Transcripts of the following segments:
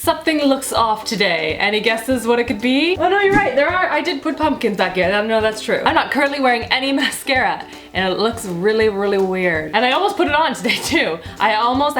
Something looks off today. Any guesses what it could be? Oh no, you're right, I did put pumpkins back here. I don't know that's true. I'm not currently wearing any mascara and it looks really, really weird. And I almost put it on today too. I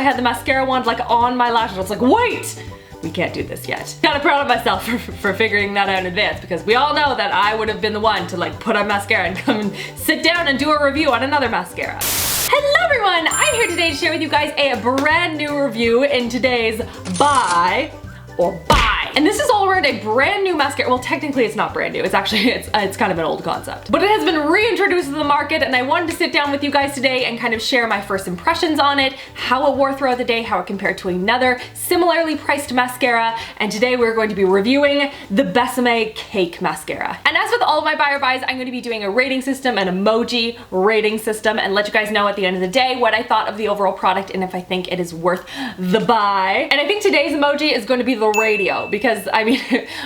had the mascara wand like on my lashes. I was like, wait! We can't do this yet. Kinda proud of myself for figuring that out in advance because we all know that I would have been the one to like put on mascara and come and sit down and do a review on another mascara. Hello everyone! I'm here today to share with you guys a brand new review in today's Buy or Buy. And this is all around a brand new mascara. Well, technically it's not brand new. It's actually, it's kind of an old concept. But it has been reintroduced to the market and I wanted to sit down with you guys today and kind of share my first impressions on it, how it wore throughout the day, how it compared to another similarly priced mascara. And today we're going to be reviewing the Besame Cake Mascara. And as with all of my buy or buys, I'm going to be doing a rating system, an emoji rating system, and let you guys know at the end of the day what I thought of the overall product and if I think it is worth the buy. And I think today's emoji is going to be the radio because, I mean,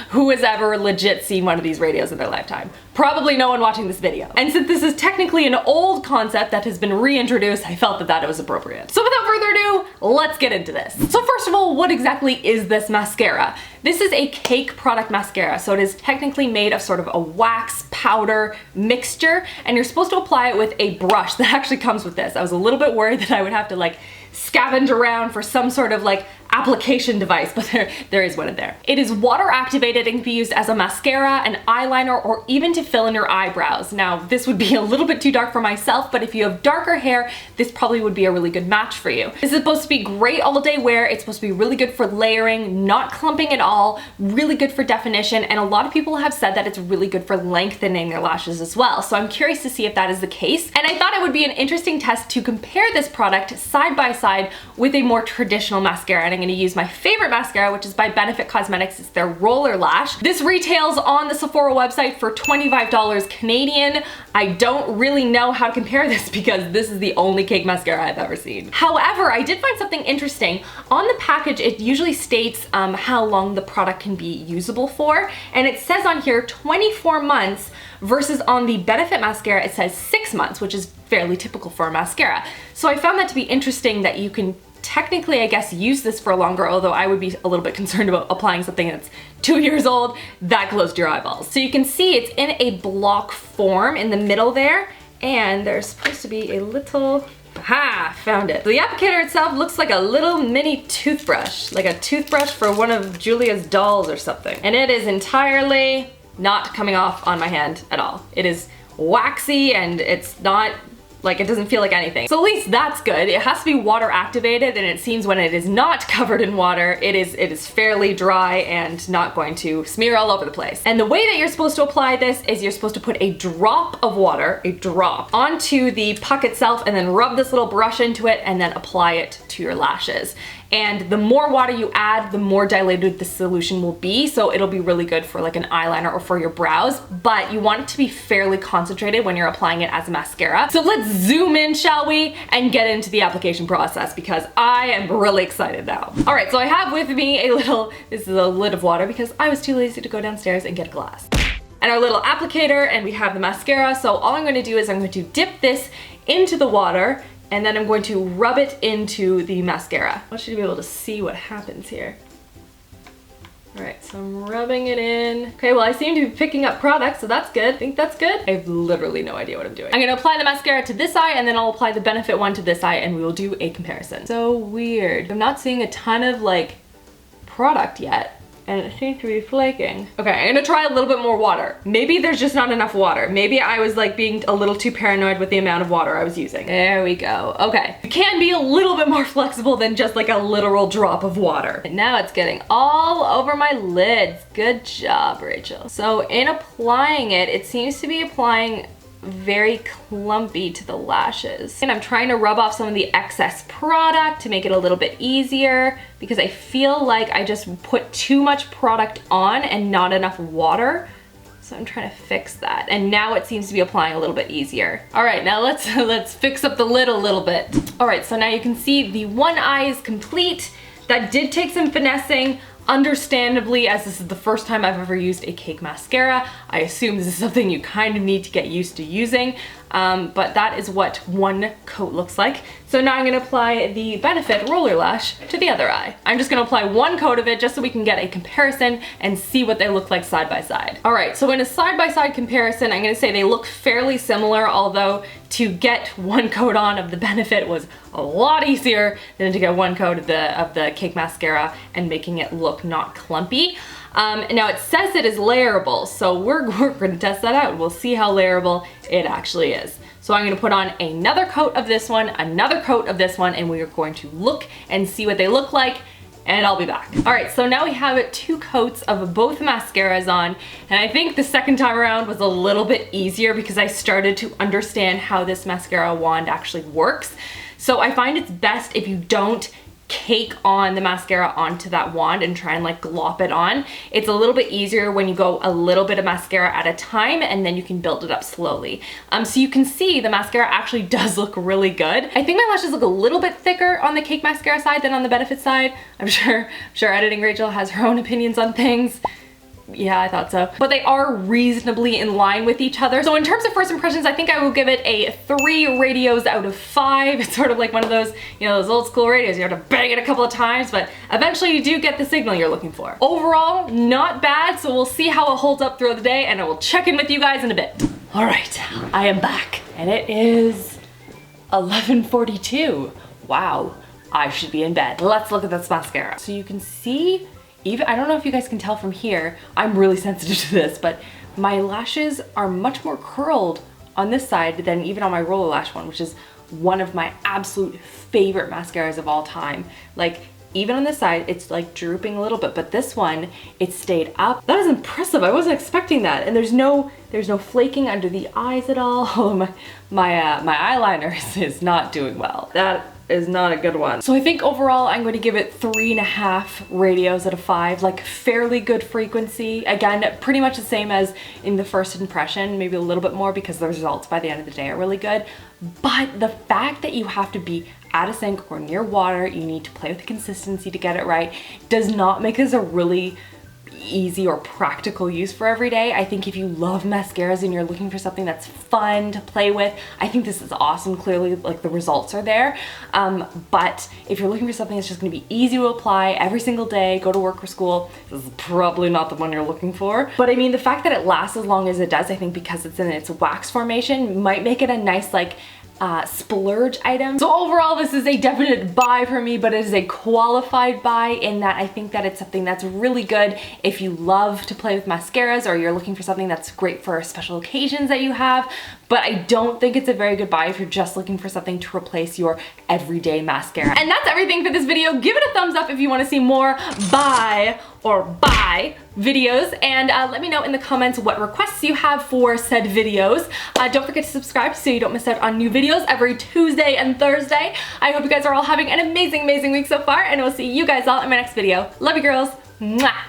who has ever legit seen one of these radios in their lifetime? Probably no one watching this video. And since this is technically an old concept that has been reintroduced, I felt that it was appropriate. So without further ado, let's get into this. So first of all, what exactly is this mascara? This is a cake product mascara, so it is technically made of sort of a wax powder mixture, and you're supposed to apply it with a brush that actually comes with this. I was a little bit worried that I would have to like scavenge around for some sort of like application device, but there is one in there. It is water activated and can be used as a mascara, an eyeliner, or even to fill in your eyebrows. Now, this would be a little bit too dark for myself, but if you have darker hair, this probably would be a really good match for you. This is supposed to be great all day wear. It's supposed to be really good for layering, not clumping at all, really good for definition, and a lot of people have said that it's really good for lengthening their lashes as well. So I'm curious to see if that is the case. And I thought it would be an interesting test to compare this product side by side with a more traditional mascara. And I'm going to use my favorite mascara, which is by Benefit Cosmetics. It's their Roller Lash. This retails on the Sephora website for $25 Canadian. I don't really know how to compare this because this is the only cake mascara I've ever seen. However, I did find something interesting. On the package, it usually states how long the product can be usable for, and it says on here 24 months versus on the Benefit mascara it says 6 months, which is fairly typical for a mascara. So I found that to be interesting that you can technically, I guess, use this for longer, although I would be a little bit concerned about applying something that's 2 years old that close to your eyeballs. So you can see it's in a block form in the middle there, and there's supposed to be a little, aha, found it. The applicator itself looks like a little mini toothbrush, like a toothbrush for one of Julia's dolls or something. And it is entirely not coming off on my hand at all. It is waxy and it's not, like, it doesn't feel like anything. So at least that's good. It has to be water activated, and it seems when it is not covered in water, it is fairly dry and not going to smear all over the place. And the way that you're supposed to apply this is you're supposed to put a drop of water, a drop, onto the puck itself and then rub this little brush into it and then apply it to your lashes. And the more water you add, the more diluted the solution will be, so it'll be really good for like an eyeliner or for your brows, but you want it to be fairly concentrated when you're applying it as a mascara. So let's zoom in, shall we, and get into the application process because I am really excited now. All right, so I have with me this is a lid of water because I was too lazy to go downstairs and get a glass. And our little applicator, and we have the mascara, so all I'm going to do is I'm going to dip this into the water and then I'm going to rub it into the mascara. I want you to be able to see what happens here. All right, so I'm rubbing it in. Okay, well I seem to be picking up product, so that's good. I think that's good. I have literally no idea what I'm doing. I'm gonna apply the mascara to this eye and then I'll apply the Benefit one to this eye and we will do a comparison. So weird. I'm not seeing a ton of like product yet, and it seems to be flaking. Okay, I'm gonna try a little bit more water. Maybe there's just not enough water. Maybe I was like being a little too paranoid with the amount of water I was using. There we go, okay. You can be a little bit more flexible than just like a literal drop of water. And now it's getting all over my lids. Good job, Rachel. So in applying it, it seems to be applying very clumpy to the lashes. And I'm trying to rub off some of the excess product to make it a little bit easier because I feel like I just put too much product on and not enough water. So I'm trying to fix that. And now it seems to be applying a little bit easier. All right, now let's fix up the lid a little bit. All right, so now you can see the one eye is complete. That did take some finessing. Understandably, as this is the first time I've ever used a cake mascara, I assume this is something you kind of need to get used to using. but that is what one coat looks like. So now I'm gonna apply the Benefit Roller Lash to the other eye. I'm just gonna apply one coat of it just so we can get a comparison and see what they look like side by side. All right, so in a side-by-side comparison, I'm gonna say they look fairly similar, although to get one coat on of the Benefit was a lot easier than to get one coat of the Cake Mascara and making it look not clumpy. Now it says it is layerable, so we're gonna test that out. We'll see how layerable it actually is. So I'm gonna put on another coat of this one, another coat of this one, and we are going to look and see what they look like, and I'll be back. All right, so now we have 2 coats of both mascaras on, and I think the second time around was a little bit easier because I started to understand how this mascara wand actually works. So I find it's best if you don't cake on the mascara onto that wand and try and like glop it on. It's a little bit easier when you go a little bit of mascara at a time, and then you can build it up slowly. So you can see the mascara actually does look really good. I think my lashes look a little bit thicker on the Cake Mascara side than on the Benefit side. I'm sure editing Rachel has her own opinions on things. Yeah, I thought so. But they are reasonably in line with each other. So in terms of first impressions, I think I will give it a 3 radios out of 5. It's sort of like one of those, you know, those old school radios. You have to bang it a couple of times, but eventually you do get the signal you're looking for. Overall, not bad, so we'll see how it holds up throughout the day, and I will check in with you guys in a bit. All right, I am back, and it is 11:42. Wow, I should be in bed. Let's look at this mascara. So you can see, I don't know if you guys can tell from here, I'm really sensitive to this, but my lashes are much more curled on this side than even on my roller lash one, which is one of my absolute favorite mascaras of all time. Like, even on this side, it's like drooping a little bit, but this one, it stayed up. That is impressive. I wasn't expecting that. And there's no flaking under the eyes at all. Oh, my eyeliner is not doing well. That is not a good one. So I think overall I'm going to give it 3.5 radios out of 5, like fairly good frequency. Again, pretty much the same as in the first impression, maybe a little bit more because the results by the end of the day are really good. But the fact that you have to be at a sink or near water, you need to play with the consistency to get it right, does not make this a really easy or practical use for every day. I think if you love mascaras and you're looking for something that's fun to play with, I think this is awesome. Clearly, like, the results are there. But if you're looking for something that's just gonna be easy to apply every single day, go to work or school, this is probably not the one you're looking for. But I mean, the fact that it lasts as long as it does, I think because it's in its wax formation, might make it a nice, like, splurge item. So overall, this is a definite buy for me, but it is a qualified buy in that I think that it's something that's really good if you love to play with mascaras or you're looking for something that's great for special occasions that you have. But I don't think it's a very good buy if you're just looking for something to replace your everyday mascara. And that's everything for this video. Give it a thumbs up if you want to see more buy videos, and let me know in the comments what requests you have for said videos. Don't forget to subscribe so you don't miss out on new videos every Tuesday and Thursday. I hope you guys are all having an amazing week so far, and I will see you guys all in my next video. Love you, girls. Mwah.